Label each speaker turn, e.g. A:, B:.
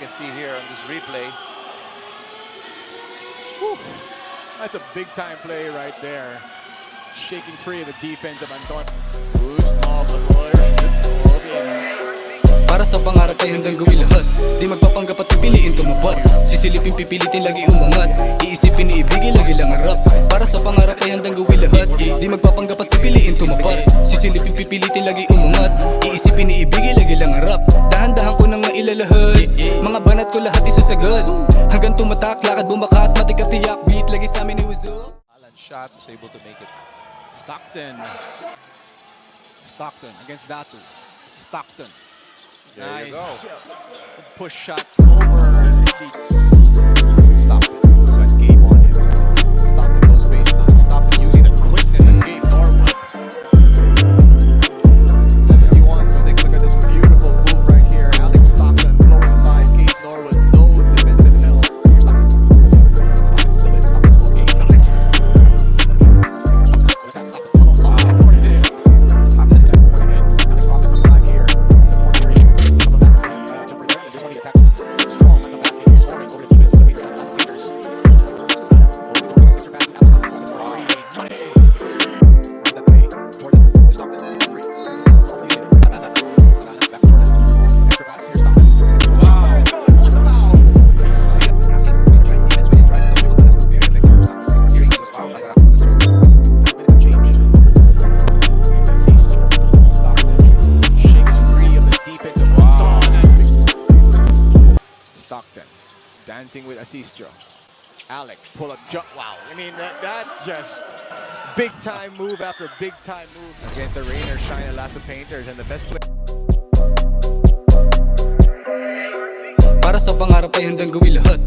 A: can see here on this replay.
B: Whew. That's a big-time play right there. Shaking free of the defense of Anton. Boost off the boy.
C: Para sa pangarap ay handang gawin lahat. Di magpapanggap at pipiliin tumapat. Sisilipin pipilitin lagi umangat. Iisipin iibigin lagi lang harap. Para sa pangarap ay handang gawin lahat. Di magpapanggap at pipiliin tumapat. Sisilipin pipilitin lagi umangat. Iisipin iibigin lagi lang harap. Dahan-dahan ko nang mailalahad. Mga banat ko lahat isasagad. Hanggang tumatak, lakad bumakat. Matikat tiyak, beat lagi sa amin iwazok.
A: Alan shot was able to make it.
B: Stockton against Datu. Stockton.
A: There you go.
B: Push shot over. Stockton. Got game on him. Stockton goes baseline. Stockton using the quickness of Gabe Norwood. 71. So take a look at this beautiful move right here. Alex Stockton blowing by Gabe Norwood. No defensive help. Stockton dancing with Asistio. Alex pull up jump. Wow, I mean that's just big time move after big time move against the rain or shine Lasso Painters, and the best play.
C: Para sa pangarap ay handang gawin lahat.